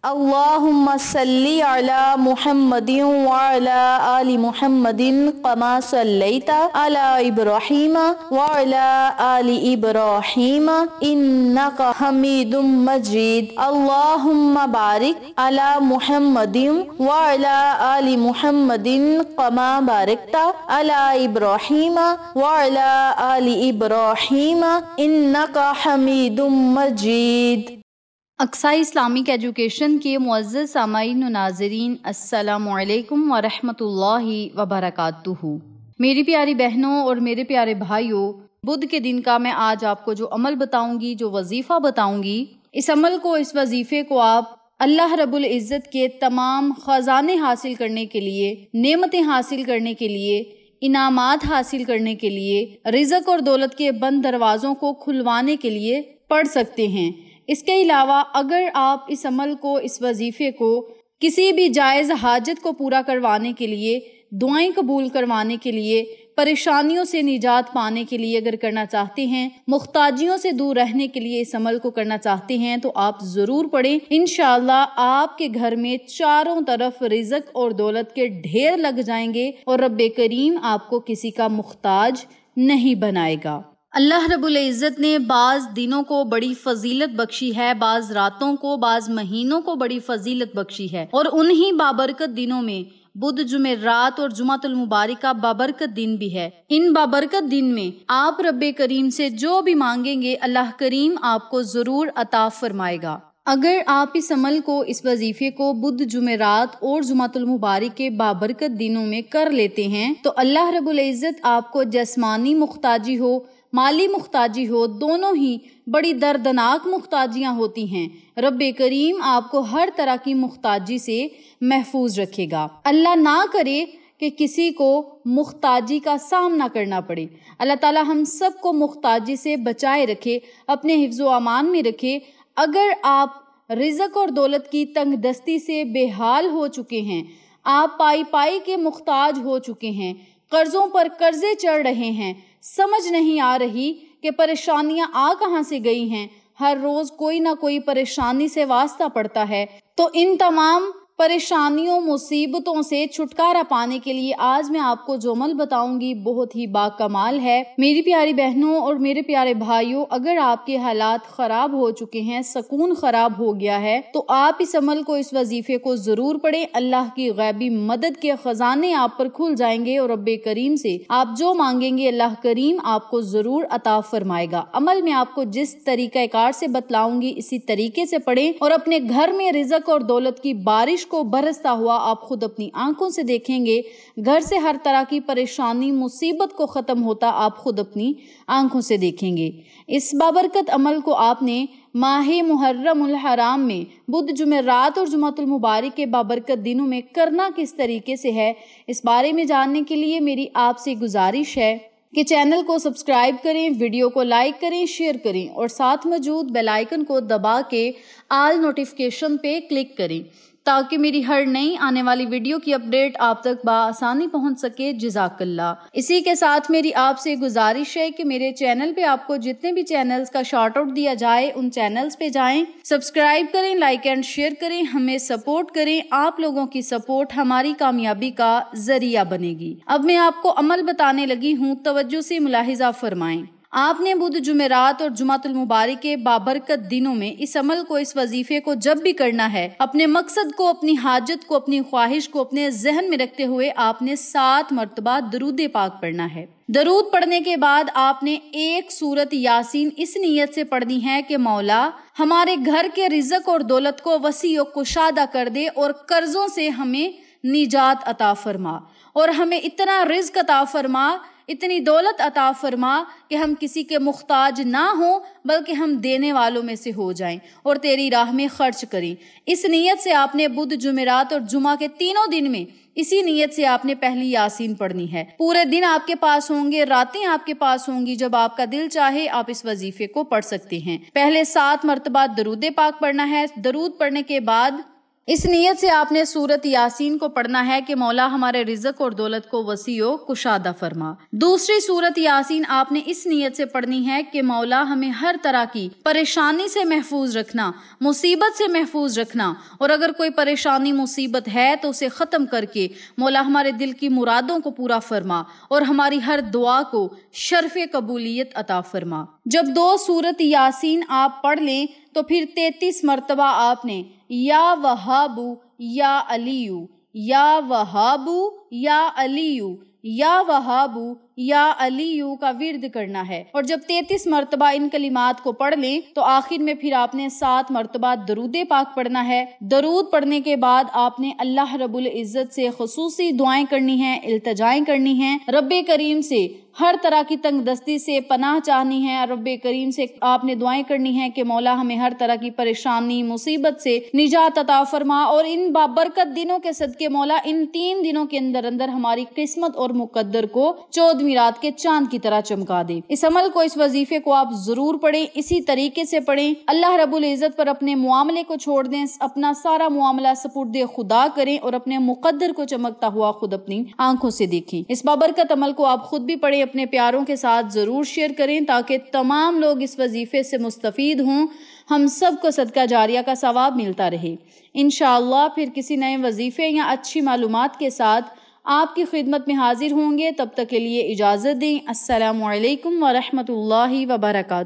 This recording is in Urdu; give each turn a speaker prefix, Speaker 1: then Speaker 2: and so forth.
Speaker 1: اللہم صلی علی محمد وعلی آل محمد کما صلیت علی ابراہیم وعلی آل ابراہیم انک حمید مجید اللہم بارک علی محمد وعلی آل محمد کما بارکت علی ابراہیم وعلی آل ابراہیم انک حمید مجید۔
Speaker 2: اقصی اسلامک ایجوکیشن کے معزز سامعین و ناظرین، السلام علیکم ورحمۃ اللہ وبرکاتہ۔ میری پیاری بہنوں اور میرے پیارے بھائیوں، بدھ کے دن کا میں آج آپ کو جو عمل بتاؤں گی، جو وظیفہ بتاؤں گی، اس عمل کو، اس وظیفے کو آپ اللہ رب العزت کے تمام خزانے حاصل کرنے کے لیے، نعمتیں حاصل کرنے کے لیے، انعامات حاصل کرنے کے لیے، رزق اور دولت کے بند دروازوں کو کھلوانے کے لیے پڑھ سکتے ہیں۔ اس کے علاوہ اگر آپ اس عمل کو، اس وظیفے کو کسی بھی جائز حاجت کو پورا کروانے کے لیے، دعائیں قبول کروانے کے لیے، پریشانیوں سے نجات پانے کے لیے اگر کرنا چاہتے ہیں، محتاجیوں سے دور رہنے کے لیے اس عمل کو کرنا چاہتے ہیں تو آپ ضرور پڑھیں۔ انشاءاللہ آپ کے گھر میں چاروں طرف رزق اور دولت کے ڈھیر لگ جائیں گے اور رب کریم آپ کو کسی کا محتاج نہیں بنائے گا۔ اللہ رب العزت نے بعض دنوں کو بڑی فضیلت بخشی ہے، بعض راتوں کو، بعض مہینوں کو بڑی فضیلت بخشی ہے، اور انہی بابرکت دنوں میں بدھ، جمعرات اور جمعۃ المبارک کا بابرکت دن بھی ہے۔ ان بابرکت دن میں آپ رب کریم سے جو بھی مانگیں گے اللہ کریم آپ کو ضرور عطا فرمائے گا۔ اگر آپ اس عمل کو، اس وظیفے کو بدھ، جمعرات اور جمعۃ المبارک کے بابرکت دنوں میں کر لیتے ہیں تو اللہ رب العزت آپ کو جسمانی محتاجی ہو، مالی محتاجی ہو، دونوں ہی بڑی دردناک محتاجیاں ہوتی ہیں، رب کریم آپ کو ہر طرح کی محتاجی سے محفوظ رکھے گا۔ اللہ نہ کرے کہ کسی کو محتاجی کا سامنا کرنا پڑے۔ اللہ تعالی ہم سب کو محتاجی سے بچائے رکھے، اپنے حفظ و امان میں رکھے۔ اگر آپ رزق اور دولت کی تنگ دستی سے بے حال ہو چکے ہیں، آپ پائی پائی کے محتاج ہو چکے ہیں، قرضوں پر قرضے چڑھ رہے ہیں، سمجھ نہیں آ رہی کہ پریشانیاں آ کہاں سے گئی ہیں، ہر روز کوئی نہ کوئی پریشانی سے واسطہ پڑتا ہے، تو ان تمام پریشانیوں، مصیبتوں سے چھٹکارا پانے کے لیے آج میں آپ کو جو عمل بتاؤں گی بہت ہی باکمال ہے۔ میری پیاری بہنوں اور میرے پیارے بھائیوں، اگر آپ کے حالات خراب ہو چکے ہیں، سکون خراب ہو گیا ہے، تو آپ اس عمل کو، اس وظیفے کو ضرور پڑھیں۔ اللہ کی غیبی مدد کے خزانے آپ پر کھل جائیں گے اور رب کریم سے آپ جو مانگیں گے اللہ کریم آپ کو ضرور عطا فرمائے گا۔ عمل میں آپ کو جس طریقہ کار سے بتلاؤں گی اسی طریقے سے پڑھیں اور اپنے گھر میں رزق اور دولت کی بارش کو برستا ہوا آپ خود اپنی آنکھوں سے دیکھیں گے۔ گھر سے ہر طرح کی پریشانی، مصیبت کو ختم ہوتا آپ خود اپنی آنکھوں سے دیکھیں گے۔ اس بابرکت عمل کو آپ نے ماہ محرم الحرام میں بدھ، جمعرات اور جمعۃ المبارک کے بابرکت دنوں میں کرنا کس طریقے سے ہے، اس بارے میں جاننے کے لیے میری آپ سے گزارش ہے کہ چینل کو سبسکرائب کریں، ویڈیو کو لائک کریں، شیئر کریں اور ساتھ موجود بیل آئیکن کو دبا کے آل نوٹیفیکیشن پہ کلک کریں تاکہ میری ہر نئی آنے والی ویڈیو کی اپڈیٹ آپ تک بآسانی پہنچ سکے۔ جزاک اللہ۔ اسی کے ساتھ میری آپ سے گزارش ہے کہ میرے چینل پہ آپ کو جتنے بھی چینلز کا شارٹ آؤٹ دیا جائے ان چینلز پہ جائیں، سبسکرائب کریں، لائک اینڈ شیئر کریں، ہمیں سپورٹ کریں۔ آپ لوگوں کی سپورٹ ہماری کامیابی کا ذریعہ بنے گی۔ اب میں آپ کو عمل بتانے لگی ہوں، توجہ سے ملاحظہ فرمائیں۔ آپ نے بدھ، جمعرات اور جمعۃ المبارک کے بابرکت دنوں میں اس عمل کو، اس وظیفے کو جب بھی کرنا ہے، اپنے مقصد کو، اپنی حاجت کو، اپنی خواہش کو اپنے ذہن میں رکھتے ہوئے آپ نے 7 مرتبہ درود پاک پڑھنا ہے۔ درود پڑھنے کے بعد آپ نے ایک سورت یاسین اس نیت سے پڑھنی ہے کہ مولا ہمارے گھر کے رزق اور دولت کو وسیع و کشادہ کر دے اور قرضوں سے ہمیں نجات عطا فرما اور ہمیں اتنا رزق عطا فرما، اتنی دولت عطا فرما کہ ہم کسی کے محتاج نہ ہوں بلکہ ہم دینے والوں میں سے ہو جائیں اور تیری راہ میں خرچ کریں۔ اس نیت سے آپ نے بدھ، جمعرات اور جمعہ کے تینوں دن میں اسی نیت سے آپ نے پہلی یاسین پڑھنی ہے۔ پورے دن آپ کے پاس ہوں گے، راتیں آپ کے پاس ہوں گی، جب آپ کا دل چاہے آپ اس وظیفے کو پڑھ سکتے ہیں۔ پہلے 7 مرتبہ درود پاک پڑھنا ہے۔ درود پڑھنے کے بعد اس نیت سے آپ نے سورت یاسین کو پڑھنا ہے کہ مولا ہمارے رزق اور دولت کو وسیع و کشادہ فرما۔ دوسری سورت یاسین آپ نے اس نیت سے پڑھنی ہے کہ مولا ہمیں ہر طرح کی پریشانی سے محفوظ رکھنا، مصیبت سے محفوظ رکھنا، اور اگر کوئی پریشانی مصیبت ہے تو اسے ختم کر کے مولا ہمارے دل کی مرادوں کو پورا فرما اور ہماری ہر دعا کو شرف قبولیت عطا فرما۔ جب 2 سورت یاسین آپ پڑھ لیں تو پھر 33 مرتبہ آپ نے یا وہابو یا علیو، یا وہابو یا علیو، یا وہابو یا علیو کا ورد کرنا ہے، اور جب 33 مرتبہ ان کلمات کو پڑھ لیں تو آخر میں پھر آپ نے 7 مرتبہ درود پاک پڑھنا ہے۔ درود پڑھنے کے بعد آپ نے اللہ رب العزت سے خصوصی دعائیں کرنی ہیں، التجائیں کرنی ہیں، رب کریم سے ہر طرح کی تنگ دستی سے پناہ چاہنی ہے، رب کریم سے آپ نے دعائیں کرنی ہیں کہ مولا ہمیں ہر طرح کی پریشانی مصیبت سے نجات عطا فرما، اور ان بابرکت دنوں کے صدقے مولا ان 3 دنوں کے اندر ہماری قسمت اور مقدر کو 14ویں رات کے چاند کی طرح چمکا دے۔ اس عمل کو، اس وظیفے کو آپ ضرور پڑھیں، اسی طریقے سے پڑھیں، اللہ رب العزت پر اپنے معاملے کو چھوڑ دیں، اپنا سارا معاملہ سپرد خدا کریں اور اپنے مقدر کو چمکتا ہوا خود اپنی آنکھوں سے دیکھیں۔ اس بابرکت عمل کو آپ خود بھی پڑھیں، اپنے پیاروں کے ساتھ ضرور شیئر کریں تاکہ تمام لوگ اس وظیفے سے مستفید ہوں، ہم سب کو صدقہ جاریہ کا ثواب ملتا رہے۔ انشاءاللہ پھر کسی نئے وظیفے یا اچھی معلومات کے ساتھ آپ کی خدمت میں حاضر ہوں گے، تب تک کے لیے اجازت دیں۔ السلام علیکم ورحمۃ اللہ وبرکاتہ۔